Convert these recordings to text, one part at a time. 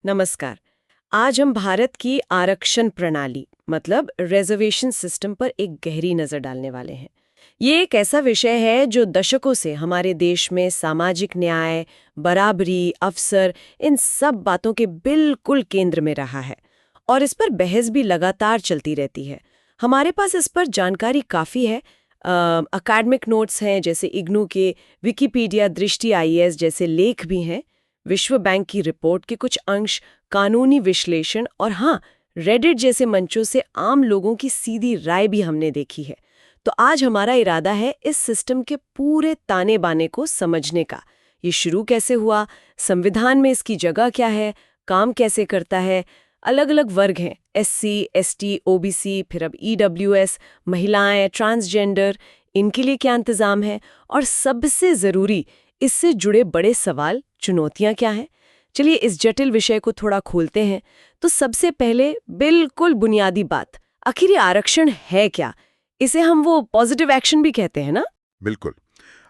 नमस्कार। आज हम भारत की आरक्षण प्रणाली मतलब रिजर्वेशन सिस्टम पर एक गहरी नज़र डालने वाले हैं। ये एक ऐसा विषय है जो दशकों से हमारे देश में सामाजिक न्याय, बराबरी, अवसर इन सब बातों के बिल्कुल केंद्र में रहा है और इस पर बहस भी लगातार चलती रहती है। हमारे पास इस पर जानकारी काफ़ी है। अकादमिक नोट्स हैं जैसे इग्नू के, विकिपीडिया दृष्टि आईएएस जैसे लेख भी हैं, विश्व बैंक की रिपोर्ट के कुछ अंश, कानूनी विश्लेषण और हाँ, रेडिट जैसे मंचों से आम लोगों की सीधी राय भी हमने देखी है। तो आज हमारा इरादा है इस सिस्टम के पूरे ताने बाने को समझने का। ये शुरू कैसे हुआ, संविधान में इसकी जगह क्या है, काम कैसे करता है, अलग अलग वर्ग हैं, एससी, एसटी, ओबीसी, फिर अब ईडब्ल्यूएस, महिलाएं, ट्रांसजेंडर, इनके लिए क्या इंतजाम है और सबसे जरूरी इससे जुड़े बड़े सवाल, चुनौतियां क्या हैं। चलिए इस जटिल विषय को थोड़ा खोलते हैं। तो सबसे पहले बिल्कुल बुनियादी बात, आखिर ये आरक्षण है क्या? इसे हम वो पॉजिटिव एक्शन भी कहते हैं ना? बिल्कुल।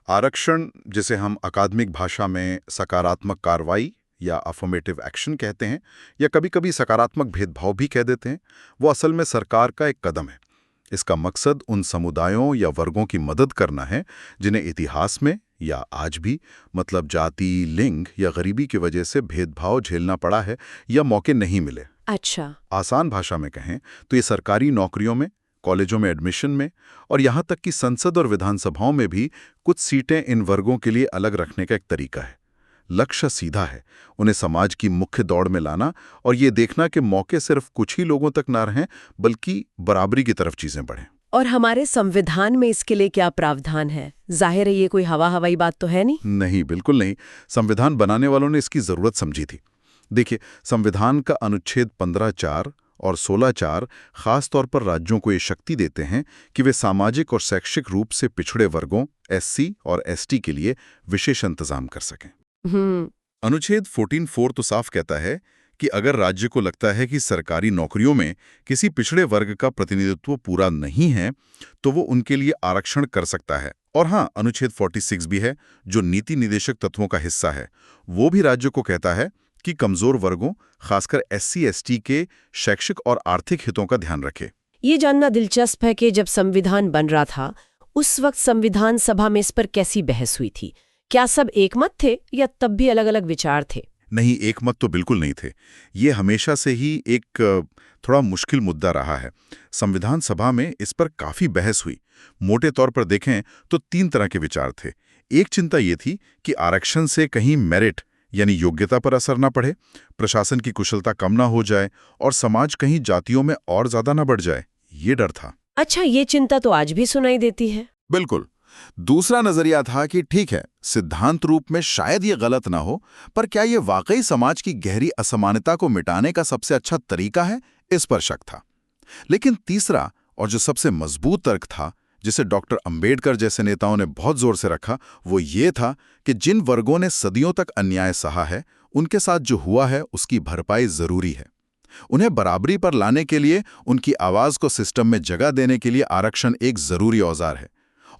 आरक्षण, जिसे हम अकादमिक भाषा में सकारात्मक कार्रवाई या अफर्मेटिव एक्शन कहते हैं, या कभी-कभी सकारात्मक भेदभाव भी कह देते हैं, वो असल में सरकार का एक कदम है। इसका मकसद उन समुदायों या वर्गों की मदद करना है जिन्हें इतिहास में या आज भी, मतलब जाति, लिंग या गरीबी की वजह से भेदभाव झेलना पड़ा है या मौके नहीं मिले। अच्छा। आसान भाषा में कहें तो ये सरकारी नौकरियों में, कॉलेजों में एडमिशन में और यहाँ तक कि संसद और विधानसभाओं में भी कुछ सीटें इन वर्गों के लिए अलग रखने का एक तरीका है। लक्ष्य सीधा है, उन्हें समाज की मुख्य दौड़ में लाना और ये देखना कि मौके सिर्फ कुछ ही लोगों तक ना रहें बल्कि बराबरी की तरफ चीजें बढ़ें। और हमारे संविधान में इसके लिए क्या प्रावधान है? जाहिर है ये कोई हवाई बात तो है नहीं। नहीं, बिल्कुल नहीं। संविधान बनाने वालों ने इसकी जरूरत समझी थी। देखिए, संविधान का अनुच्छेद 15(4) और 16(4) खास तौर पर राज्यों को ये शक्ति देते हैं कि वे सामाजिक और शैक्षिक रूप से पिछड़े वर्गों, एससी और एसटी के लिए विशेष इंतजाम कर सकें। अनुच्छेद 14(4) तो साफ कहता है कि अगर राज्य को लगता है कि सरकारी नौकरियों में किसी पिछड़े वर्ग का प्रतिनिधित्व पूरा नहीं है, तो वो उनके लिए आरक्षण कर सकता है। और हाँ, अनुच्छेद 46 भी है, जो नीति निदेशक तत्वों का हिस्सा है। वो भी राज्य को कहता है कि कमजोर वर्गों, खासकर एससी एसटी के शैक्षिक और आर्थिक हितों का ध्यान रखे। ये जानना दिलचस्प है कि जब संविधान बन रहा था, उस वक्त संविधान सभा में इस पर कैसी बहस हुई थी? क्या सब एकमत थे या तब भी अलग अलग विचार थे? नहीं, एकमत तो बिल्कुल नहीं थे। ये हमेशा से ही एक थोड़ा मुश्किल मुद्दा रहा है। संविधान सभा में इस पर काफी बहस हुई। मोटे तौर पर देखें तो 3 तरह के विचार थे। एक चिंता ये थी कि आरक्षण से कहीं मेरिट यानी योग्यता पर असर ना पड़े, प्रशासन की कुशलता कम ना हो जाए और समाज कहीं जातियों में और ज्यादा ना बढ़ जाए, ये डर था। अच्छा, ये चिंता तो आज भी सुनाई देती है। बिल्कुल। दूसरा नजरिया था कि ठीक है, सिद्धांत रूप में शायद ये गलत ना हो, पर क्या ये वाकई समाज की गहरी असमानता को मिटाने का सबसे अच्छा तरीका है? इस पर शक था। लेकिन तीसरा और जो सबसे मजबूत तर्क था, जिसे डॉक्टर अंबेडकर जैसे नेताओं ने बहुत जोर से रखा, वो ये था कि जिन वर्गों ने सदियों तक अन्याय सहा है, उनके साथ जो हुआ है उसकी भरपाई जरूरी है। उन्हें बराबरी पर लाने के लिए, उनकी आवाज को सिस्टम में जगह देने के लिए आरक्षण एक जरूरी औजार है।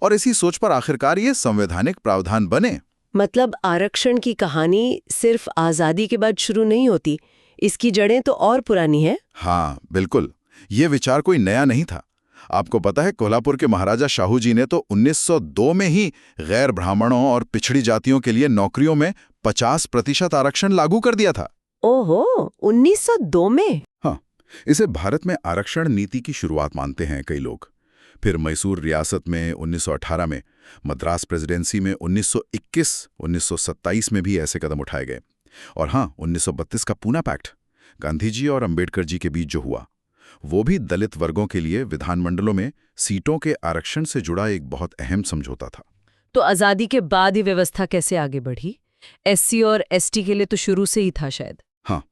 और इसी सोच पर आखिरकार ये संवैधानिक प्रावधान बने। मतलब आरक्षण की कहानी सिर्फ आजादी के बाद शुरू नहीं होती, इसकी जड़ें तो और पुरानी है। हाँ, बिल्कुल। ये विचार कोई नया नहीं था। आपको पता है, कोल्हापुर के महाराजा शाहू जी ने तो 1902 में ही गैर ब्राह्मणों और पिछड़ी जातियों के लिए नौकरियों में 50% आरक्षण लागू कर दिया था। ओहो, 1902 में? हाँ, इसे भारत में आरक्षण नीति की शुरुआत मानते हैं कई लोग। फिर मैसूर रियासत में 1918 में, मद्रास प्रेसिडेंसी में 1921, 1927 में भी ऐसे कदम उठाए गए। और हाँ, 1932 का पूना पैक्ट, गांधी जी और अंबेडकर जी के बीच जो हुआ, वो भी दलित वर्गों के लिए विधानमंडलों में सीटों के आरक्षण से जुड़ा एक बहुत अहम समझौता था। तो आजादी के बाद ये व्यवस्था कैसे आगे बढ़ी? एससी और एसटी के लिए तो शुरू से ही था शायद। हाँ,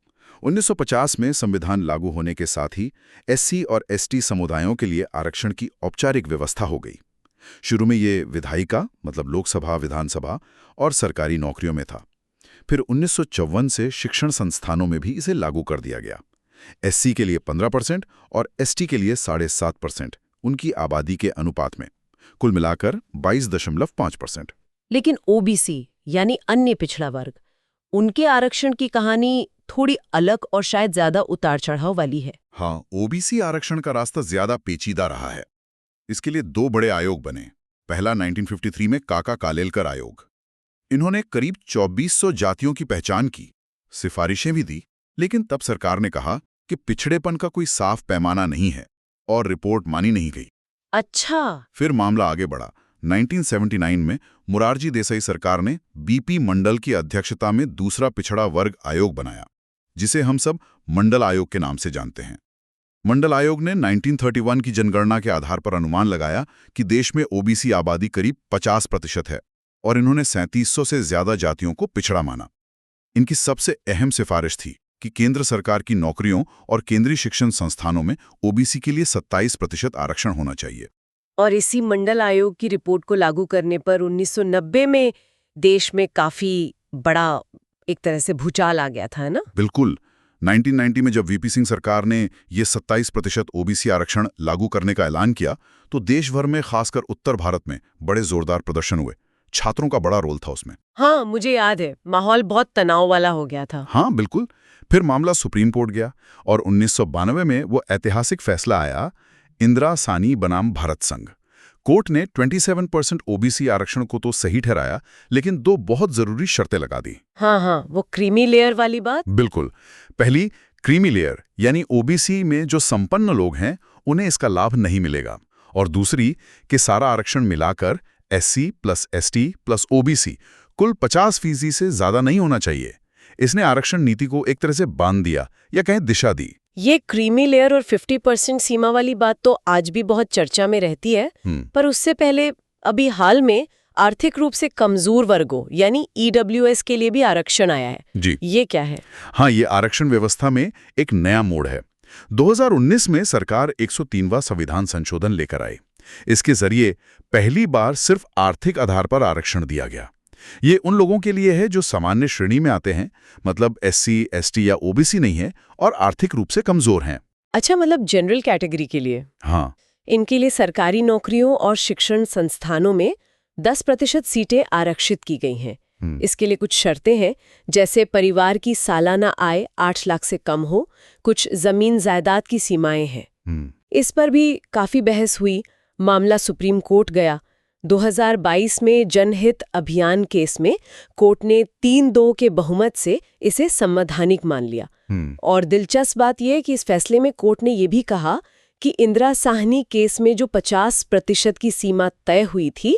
1950 में संविधान लागू होने के साथ ही एससी और एसटी समुदायों के लिए आरक्षण की औपचारिक व्यवस्था हो गई। शुरू में ये विधायिका, मतलब लोकसभा, विधानसभा और सरकारी नौकरियों में था। फिर 1954 से शिक्षण संस्थानों में भी इसे लागू कर दिया गया। एससी के लिए 15% और एसटी के लिए 7.5% उनकी आबादी के अनुपात में, कुल मिलाकर 22.5%। लेकिन ओबीसी यानी अन्य पिछड़ा वर्ग, उनके आरक्षण की कहानी थोड़ी अलग और शायद ज्यादा उतार चढ़ाव वाली है। हाँ, ओबीसी आरक्षण का रास्ता ज्यादा पेचीदा रहा है। इसके लिए दो बड़े आयोग बने। पहला 1953 में काका कालेलकर आयोग। इन्होंने करीब 2400 जातियों की पहचान की, सिफारिशें भी दी, लेकिन तब सरकार ने कहा कि पिछड़ेपन का कोई साफ पैमाना नहीं है और रिपोर्ट मानी नहीं गई। अच्छा। फिर मामला आगे बढ़ा। 1979 में मुरारजी देसाई सरकार ने बीपी मंडल की अध्यक्षता में दूसरा पिछड़ा वर्ग आयोग बनाया, जिसे हम सब मंडल आयोग के नाम से जानते हैं। मंडल आयोग ने 1931 की जनगणना के आधार पर अनुमान लगाया कि देश में ओबीसी आबादी करीब 50% है और इन्होंने 3700 से ज्यादा जातियों को पिछड़ा माना। इनकी सबसे अहम सिफारिश थी कि केंद्र सरकार की नौकरियों और केंद्रीय शिक्षण संस्थानों में ओबीसी के लिए 27% आरक्षण होना चाहिए। और इसी मंडल आयोग की रिपोर्ट को लागू करने पर 1990 में देश में काफी बड़ा एक तरह से भूचाल आ गया था, है ना? बिल्कुल। 1990 में जब वीपी सिंह सरकार ने ये 27% ओबीसी आरक्षण लागू करने का ऐलान किया, तो देश भर में, खासकर उत्तर भारत में, बड़े जोरदार प्रदर्शन हुए। छात्रों का बड़ा रोल था उसमें। हाँ, मुझे याद है, माहौल बहुत तनाव वाला हो गया था। हाँ, बिल्कुल। फिर मामला सुप्रीम कोर्ट गया और 1992 में वो ऐतिहासिक फैसला आया, इंदिरा सानी बनाम भारत संघ। कोर्ट ने 27% ओबीसी आरक्षण को तो सही ठहराया, लेकिन दो बहुत जरूरी शर्तें लगा दी। हाँ, वो क्रीमी लेयर वाली बात। बिल्कुल। पहली, क्रीमी लेयर यानी ओबीसी में जो संपन्न लोग हैं उन्हें इसका लाभ नहीं मिलेगा, और दूसरी कि सारा आरक्षण मिलाकर SC plus ST plus OBC कुल 50% से ज्यादा नहीं होना चाहिए। इसने आरक्षण नीति को एक तरह से बांध दिया, या कहें दिशा दी। ये क्रीमी लेयर और 50% सीमा वाली बात तो आज भी बहुत चर्चा में रहती है, पर उससे पहले अभी हाल में आर्थिक रूप से कमजोर वर्गों यानी ईडब्ल्यूएस के लिए भी आरक्षण आया है जी। ये क्या है? हाँ, ये आरक्षण व्यवस्था में एक नया मोड़ है। 2019 में सरकार 103वां संविधान संशोधन लेकर आई। इसके जरिए पहली बार सिर्फ आर्थिक आधार पर आरक्षण दिया गया। ये उन लोगों के लिए है जो सामान्य श्रेणी में आते हैं, मतलब एससी, एसटी या ओबीसी नहीं है और आर्थिक रूप से कमजोर हैं। अच्छा, मतलब जनरल कैटेगरी के लिए। हाँ, इनके लिए सरकारी नौकरियों और शिक्षण संस्थानों में 10% सीटें आरक्षित की गई हैं। इसके लिए कुछ शर्तें हैं, जैसे परिवार की सालाना आय 8 लाख से कम हो, कुछ जमीन जायदाद की सीमाएं हैं। इस पर भी काफी बहस हुई, मामला सुप्रीम कोर्ट गया। 2022 में जनहित अभियान केस में कोर्ट ने 3-2 के बहुमत से इसे संवैधानिक मान लिया। और दिलचस्प बात यह कि इस फैसले में कोर्ट ने यह भी कहा कि इंदिरा साहनी केस में जो 50% की सीमा तय हुई थी,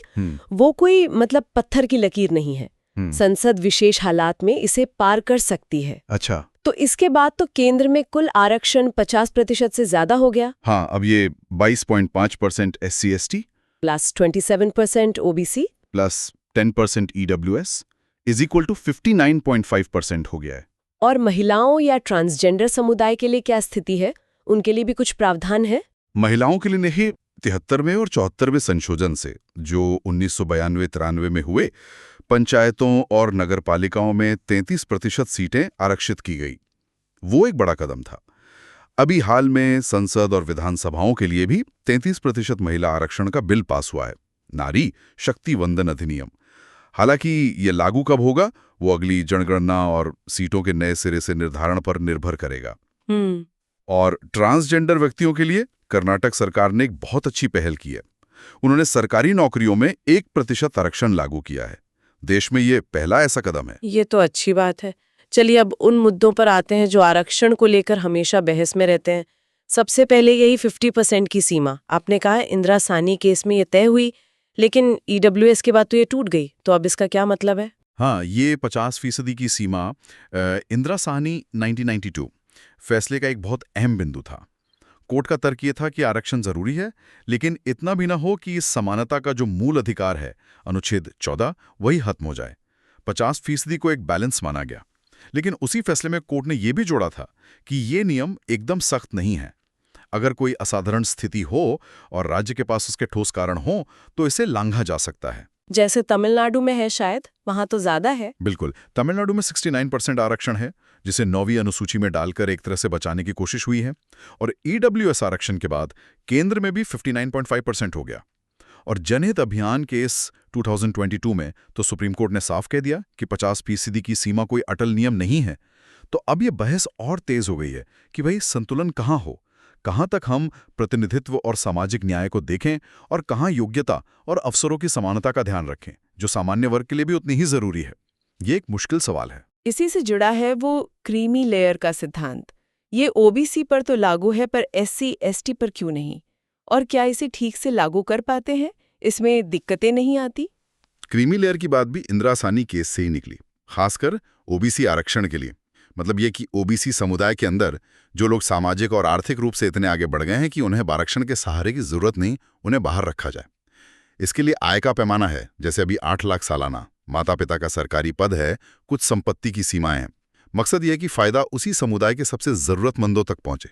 वो कोई मतलब पत्थर की लकीर नहीं है। संसद विशेष हालात में इसे पार कर सकती है। अच्छा। तो इसके बाद तो केंद्र में कुल आरक्षण 50% से ज्यादा हो गया। हाँ, अब ये 22.5% SC ST plus 27% OBC plus 10% EWS is equal to 59.5% हो गया है। और महिलाओं या ट्रांसजेंडर समुदाय के लिए क्या स्थिति है? उनके लिए भी कुछ प्रावधान है? महिलाओं के लिए नहीं, 73वें और 74वें संशोधन से, जो 1992-93 में हुए, पंचायतों और नगरपालिकाओं में 33% सीटें आरक्षित की गई। वो एक बड़ा कदम था। अभी हाल में संसद और विधानसभाओं के लिए भी 33% महिला आरक्षण का बिल पास हुआ है, नारी शक्ति वंदन अधिनियम। हालांकि ये लागू कब होगा वो अगली जनगणना और सीटों के नए सिरे से निर्धारण पर निर्भर करेगा। और ट्रांसजेंडर व्यक्तियों के लिए कर्नाटक सरकार ने एक बहुत अच्छी पहल की है। उन्होंने सरकारी नौकरियों में 1% आरक्षण लागू किया है। देश में ये पहला ऐसा कदम है। ये तो अच्छी बात है। चलिए अब उन मुद्दों पर आते हैं जो आरक्षण को लेकर हमेशा बहस में रहते हैं। सबसे पहले यही 50% की सीमा। आपने कहा इंदिरा साहनी केस में ये तय हुई, लेकिन ईडब्ल्यूएस के बाद तो ये टूट गई, तो अब इसका क्या मतलब है? हाँ, ये 50% की सीमा इंदिरा साहनी 1992 फैसले का एक बहुत अहम बिंदु था। कोर्ट का तर्क ये था कि आरक्षण जरूरी है, लेकिन इतना भी ना हो कि इस समानता का जो मूल अधिकार है, अनुच्छेद 14, वही खत्म हो जाए। 50% को एक बैलेंस माना गया। लेकिन उसी फैसले में कोर्ट ने यह भी जोड़ा था कि ये नियम एकदम सख्त नहीं है। अगर कोई असाधारण स्थिति हो और राज्य के पास उसके ठोस कारण हो, तो इसे लांघा जा सकता है। जैसे तमिलनाडु में है, शायद वहां तो ज्यादा है। बिल्कुल, तमिलनाडु में 69% आरक्षण है, जिसे 9वीं अनुसूची में डालकर एक तरह से बचाने की कोशिश हुई है। और ईडब्ल्यूएस आरक्षण के बाद केंद्र में भी 59.5% हो गया। और जनहित अभियान केस 2022 में तो सुप्रीम कोर्ट ने साफ कह दिया कि 50% की सीमा कोई अटल नियम नहीं है। तो अब ये बहस और तेज हो गई है कि भाई संतुलन कहाँ हो, कहाँ तक हम प्रतिनिधित्व और सामाजिक न्याय को देखें और कहाँ योग्यता और अवसरों की समानता का ध्यान रखें, जो सामान्य वर्ग के लिए भी उतनी ही जरूरी है। ये एक मुश्किल सवाल है। इसी से जुड़ा है वो क्रीमी लेयर का सिद्धांत। ये ओबीसी पर तो लागू है, पर एससी एसटी पर क्यों नहीं? और क्या इसे ठीक से लागू कर पाते हैं? इसमें दिक्कतें नहीं आती? क्रीमी लेयर की बात भी इंदिरा सानी केस से ही निकली, खासकर ओबीसी आरक्षण के लिए। मतलब ये कि ओबीसी समुदाय के अंदर जो लोग सामाजिक और आर्थिक रूप से इतने आगे बढ़ गए हैं कि उन्हें आरक्षण के सहारे की जरूरत नहीं, उन्हें बाहर रखा जाए। इसके लिए आय का पैमाना है, जैसे अभी 8 लाख सालाना, माता पिता का सरकारी पद है, कुछ संपत्ति की सीमाएं हैं। मकसद यह है कि फायदा उसी समुदाय के सबसे जरूरतमंदों तक पहुंचे।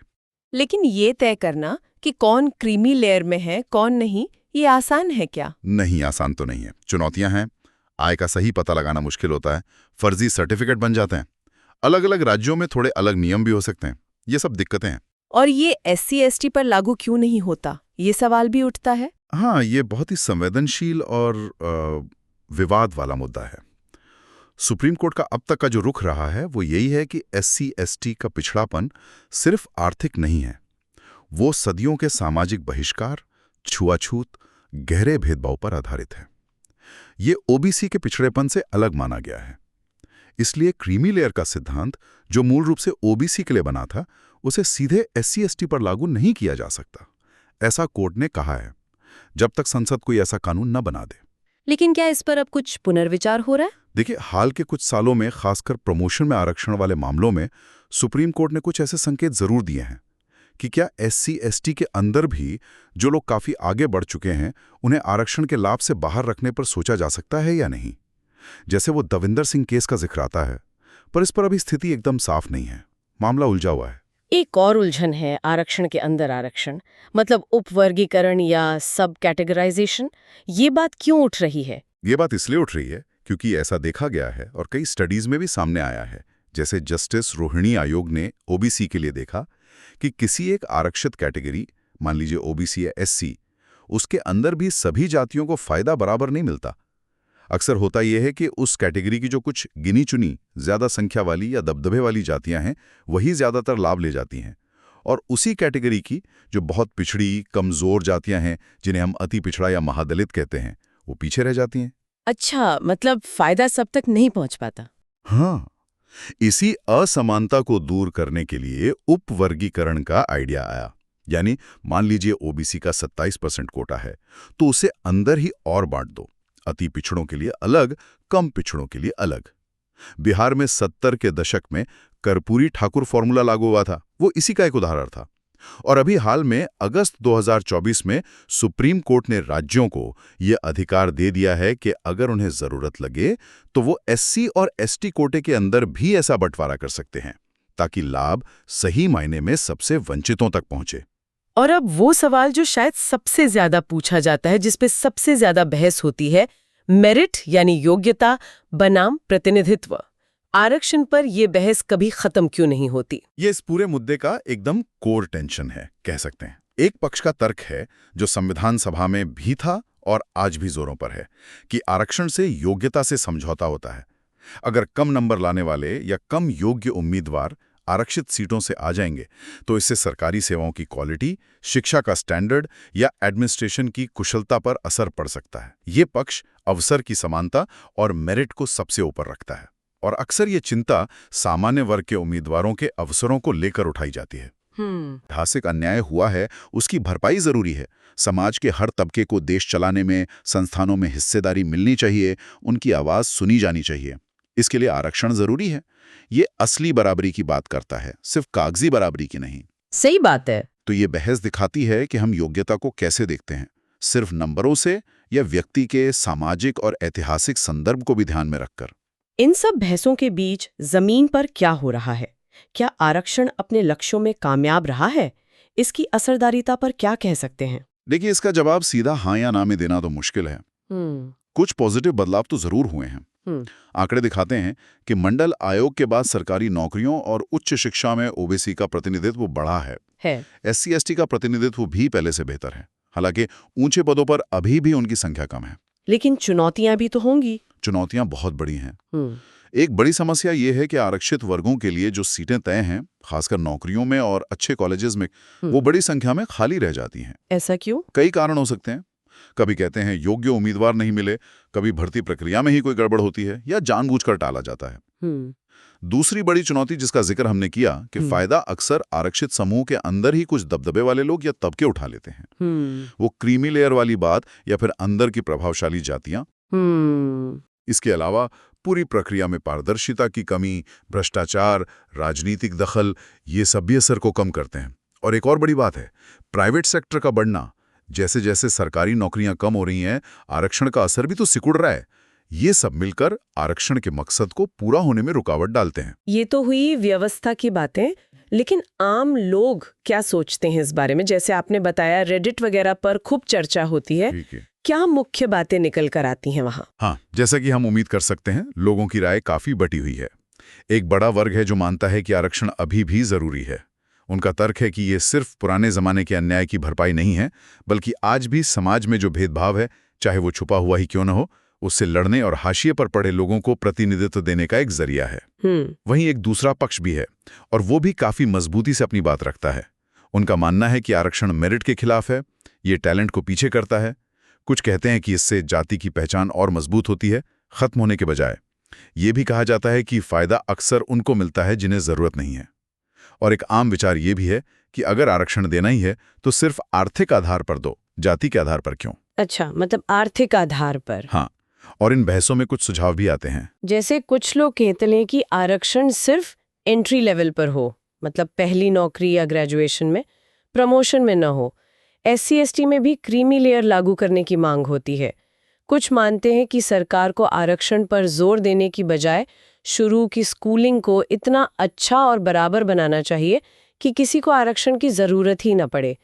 लेकिन ये तय करना कि कौन क्रीमी लेयर में है कौन नहीं, ये आसान है क्या? नहीं, आसान तो नहीं है। चुनौतियां हैं। आय का सही पता लगाना मुश्किल होता है, फर्जी सर्टिफिकेट बन जाते हैं, अलग अलग राज्यों में थोड़े अलग नियम भी हो सकते हैं। ये सब दिक्कतें हैं। और ये एससी एसटी पर लागू क्यों नहीं होता, ये सवाल भी उठता है। हाँ, ये बहुत ही संवेदनशील और विवाद वाला मुद्दा है। सुप्रीम कोर्ट का अब तक का जो रुख रहा है वो यही है कि एससी एसटी का पिछड़ापन सिर्फ आर्थिक नहीं है, वो सदियों के सामाजिक बहिष्कार, छुआछूत, गहरे भेदभाव पर आधारित है। ये ओबीसी के पिछड़ेपन से अलग माना गया है। इसलिए क्रीमी लेयर का सिद्धांत, जो मूल रूप से ओबीसी के लिए बना था, उसे सीधे एससी एसटी पर लागू नहीं किया जा सकता, ऐसा कोर्ट ने कहा है, जब तक संसद कोई ऐसा कानून न बना दे। लेकिन क्या इस पर अब कुछ पुनर्विचार हो रहा है? देखिए, हाल के कुछ सालों में, खासकर प्रमोशन में आरक्षण वाले मामलों में, सुप्रीम कोर्ट ने कुछ ऐसे संकेत जरूर दिए हैं कि क्या एससी एसटी के अंदर भी जो लोग काफी आगे बढ़ चुके हैं, उन्हें आरक्षण के लाभ से बाहर रखने पर सोचा जा सकता है या नहीं। जैसे वो दविंदर सिंह केस का जिक्र आता है, पर इस पर अभी स्थिति एकदम साफ नहीं है, मामला उलझा हुआ है। एक और उलझन है आरक्षण के अंदर आरक्षण, मतलब उपवर्गीकरण या सब कैटेगराइजेशन। ये बात क्यों उठ रही है? ये बात इसलिए उठ रही है क्योंकि ऐसा देखा गया है और कई स्टडीज में भी सामने आया है, जैसे जस्टिस रोहिणी आयोग ने ओबीसी के लिए देखा कि किसी एक आरक्षित कैटेगरी, मान लीजिए ओबीसी या एससी, उसके अंदर भी सभी जातियों को फायदा बराबर नहीं मिलता। अक्सर होता यह है कि उस कैटेगरी की जो कुछ गिनी चुनी ज्यादा संख्या वाली या दबदबे वाली जातियां हैं, वही ज्यादातर लाभ ले जाती हैं, और उसी कैटेगरी की जो बहुत पिछड़ी, कमजोर जातियां हैं, जिन्हें हम अति पिछड़ा या महादलित कहते हैं, वो पीछे रह जाती हैं। अच्छा, मतलब फायदा सब तक नहीं पहुंच पाता। हाँ, इसी असमानता को दूर करने के लिए उपवर्गीकरण का आइडिया आया। यानी मान लीजिए ओबीसी का 27% कोटा है, तो उसे अंदर ही और बांट दो, अति पिछड़ों के लिए अलग, कम पिछड़ों के लिए अलग। बिहार में 70 के दशक में कर्पूरी ठाकुर फॉर्मूला लागू हुआ था, वो इसी का एक उदाहरण था। और अभी हाल में अगस्त 2024 में सुप्रीम कोर्ट ने राज्यों को यह अधिकार दे दिया है कि अगर उन्हें जरूरत लगे तो वो एससी और एसटी कोटे के अंदर भी ऐसा बंटवारा कर सकते हैं, ताकि लाभ सही मायने में सबसे वंचितों तक पहुंचे। और अब वो सवाल जो शायद सबसे ज्यादा पूछा जाता है, जिसपे सबसे ज्यादा बहस होती है, मेरिट यानी योग्यता बनाम प्रतिनिधित्व। आरक्षण पर यह बहस कभी खत्म क्यों नहीं होती? ये इस पूरे मुद्दे का एकदम कोर टेंशन है, कह सकते हैं। एक पक्ष का तर्क है, जो संविधान सभा में भी था और आज भी जोरों पर है, कि आरक्षण से योग्यता से समझौता होता है। अगर कम नंबर लाने वाले या कम योग्य उम्मीदवार आरक्षित सीटों से आ जाएंगे, तो इससे सरकारी सेवाओं की क्वालिटी, शिक्षा का स्टैंडर्ड या एडमिनिस्ट्रेशन की कुशलता पर असर पड़ सकता है। ये पक्ष अवसर की समानता और मेरिट को सबसे ऊपर रखता है, और अक्सर ये चिंता सामान्य वर्ग के उम्मीदवारों के अवसरों को लेकर उठाई जाती है। ऐतिहासिक अन्याय हुआ है, उसकी भरपाई जरूरी है। समाज के हर तबके को देश चलाने में, संस्थानों में हिस्सेदारी मिलनी चाहिए, उनकी आवाज सुनी जानी चाहिए। इसके लिए आरक्षण जरूरी है। ये असली बराबरी की बात करता है, सिर्फ कागजी बराबरी की नहीं। सही बात है। तो ये बहस दिखाती है कि हम योग्यता को कैसे देखते हैं, सिर्फ नंबरों से या व्यक्ति के सामाजिक और ऐतिहासिक संदर्भ को भी ध्यान में रखकर। इन सब बहसों के बीच जमीन पर क्या हो रहा है? क्या आरक्षण अपने लक्ष्यों में कामयाब रहा है? इसकी असरदारिता पर क्या कह सकते हैं? देखिए, इसका जवाब सीधा हाँ या ना में देना तो मुश्किल है। कुछ पॉजिटिव बदलाव तो जरूर हुए हैं। आंकड़े दिखाते हैं कि मंडल आयोग के बाद सरकारी नौकरियों और उच्च शिक्षा में ओबीसी का प्रतिनिधित्व बढ़ा है। एससी एसटी का प्रतिनिधित्व भी पहले से बेहतर है, हालांकि ऊंचे पदों पर अभी भी उनकी संख्या कम है। लेकिन चुनौतियां भी तो होंगी। चुनौतियां बहुत बड़ी हैं। एक बड़ी समस्या ये है कि आरक्षित वर्गों के लिए जो सीटें तय हैं, खासकर नौकरियों में और अच्छे कॉलेजेस में, वो बड़ी संख्या में खाली रह जाती हैं। ऐसा क्यों? कई कारण हो सकते हैं। कभी कहते हैं योग्य उम्मीदवार नहीं मिले, कभी भर्ती प्रक्रिया में ही कोई गड़बड़ होती है, या जानबूझकर टाला जाता है। दूसरी बड़ी चुनौती जिसका जिक्र हमने किया कि फायदा अक्सर आरक्षित समूह के अंदर ही कुछ दबदबे वाले लोग या तबके उठा लेते हैं। वो क्रीमी लेयर वाली बात या फिर अंदर की प्रभावशाली जातियां। इसके अलावा पूरी प्रक्रिया में पारदर्शिता की कमी, भ्रष्टाचार, राजनीतिक दखल, ये सब भी असर को कम करते हैं। और एक और बड़ी बात है, प्राइवेट सेक्टर का बढ़ना। जैसे जैसे सरकारी नौकरियां कम हो रही हैं, आरक्षण का असर भी तो सिकुड़ रहा है। ये सब मिलकर आरक्षण के मकसद को पूरा होने में रुकावट डालते हैं। ये तो हुई व्यवस्था की बातें, लेकिन आम लोग क्या सोचते हैं इस बारे में? जैसे आपने बताया रेडिट वगैरह पर खूब चर्चा होती है। ठीक है। क्या मुख्य बातें निकल कर आती हैं वहाँ? हाँ, जैसा कि हम उम्मीद कर सकते हैं, लोगों की राय काफी बटी हुई है। एक बड़ा वर्ग है जो मानता है कि आरक्षण अभी भी जरूरी है। उनका तर्क है कि ये सिर्फ पुराने जमाने के अन्याय की भरपाई नहीं है, बल्कि आज भी समाज में जो भेदभाव है, चाहे वो छुपा हुआ ही क्यों न हो, उससे लड़ने और हाशिए पर पड़े लोगों को प्रतिनिधित्व देने का एक जरिया है। वहीं एक दूसरा पक्ष भी है, और वो भी काफी मजबूती से अपनी बात रखता है। उनका मानना है कि आरक्षण मेरिट के खिलाफ है, ये टैलेंट को पीछे करता है। कुछ कहते हैं कि इससे जाति की पहचान और मजबूत होती है, खत्म होने के बजाय। ये भी कहा जाता है कि फायदा अक्सर उनको मिलता है जिन्हें जरूरत नहीं है। और एक आम विचार ये भी है कि अगर आरक्षण देना ही है तो सिर्फ आर्थिक आधार पर दो, जाति के आधार पर क्यों? अच्छा, मतलब आर्थिक आधार पर। हाँ, और इन बहसों में कुछ सुझाव भी आते हैं। जैसे कुछ लोग कहते हैं कि आरक्षण सिर्फ एंट्री लेवल पर हो, मतलब पहली नौकरी या ग्रेजुएशन में, प्रमोशन में न हो। SC/ST में भी क्रीमी लेयर लागू करने की मांग होती है। कुछ मानते हैं कि सरकार को आरक्षण पर जोर देने की बजाय शुरू की स्कूलिंग को इतना अच्छा और बराबर बनाना चाहिए कि किसी को आरक्षण की ज़रूरत ही न पड़े।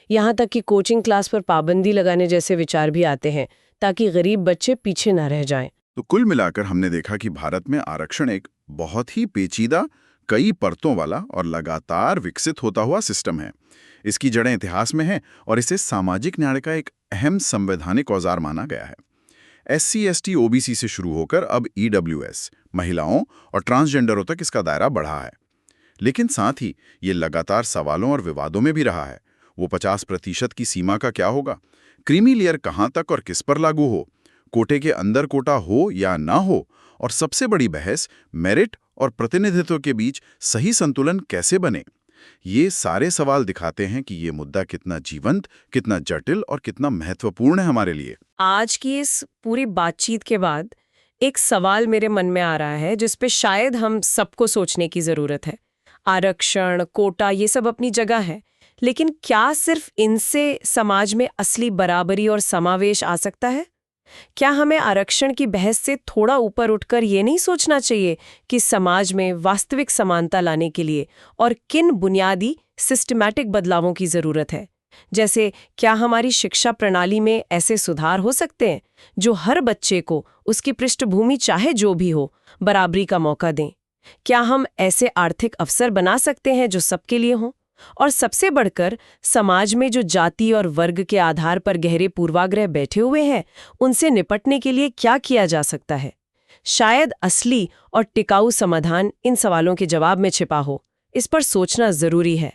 यहाँ तक कि कोचिंग क्लास पर पाबंदी लगाने जैसे विचार भी आते हैं, ताकि गरीब बच्चे पीछे न रह जाएं। तो कुल मिलाकर हमने देखा कि भारत में आरक्षण एक बहुत ही पेचीदा, कई परतों वाला और लगातार विकसित होता हुआ सिस्टम है। इसकी जड़ें इतिहास में हैं और इसे सामाजिक न्याय का एक अहम संवैधानिक औजार माना गया है। SC/ST OBC से शुरू होकर अब EWS, महिलाओं और ट्रांसजेंडरों तक इसका दायरा बढ़ा है। लेकिन साथ ही ये लगातार सवालों और विवादों में भी रहा है। वो 50% की सीमा का क्या होगा? क्रीमी लेयर कहाँ तक और किस पर लागू हो? कोटे के अंदर कोटा हो या ना हो? और सबसे बड़ी बहस, मेरिट और प्रतिनिधित्व के बीच सही संतुलन कैसे बने? ये सारे सवाल दिखाते हैं कि ये मुद्दा कितना जीवंत, कितना जटिल और कितना महत्वपूर्ण है हमारे लिए। आज की इस पूरी बातचीत के बाद एक सवाल मेरे मन में आ रहा है जिस पे शायद हम सबको सोचने की जरूरत है। आरक्षण, कोटा, ये सब अपनी जगह है, लेकिन क्या सिर्फ इनसे समाज में असली बराबरी और समावेश आ सकता है? क्या हमें आरक्षण की बहस से थोड़ा ऊपर उठकर ये नहीं सोचना चाहिए कि समाज में वास्तविक समानता लाने के लिए और किन बुनियादी सिस्टमैटिक बदलावों की जरूरत है? जैसे क्या हमारी शिक्षा प्रणाली में ऐसे सुधार हो सकते हैं जो हर बच्चे को, उसकी पृष्ठभूमि चाहे जो भी हो, बराबरी का मौका दें? क्या हम ऐसे आर्थिक अवसर बना सकते हैं जो सबके लिए हों? और सबसे बढ़कर समाज में जो जाति और वर्ग के आधार पर गहरे पूर्वाग्रह बैठे हुए हैं, उनसे निपटने के लिए क्या किया जा सकता है? शायद असली और टिकाऊ समाधान इन सवालों के जवाब में छिपा हो। इस पर सोचना जरूरी है।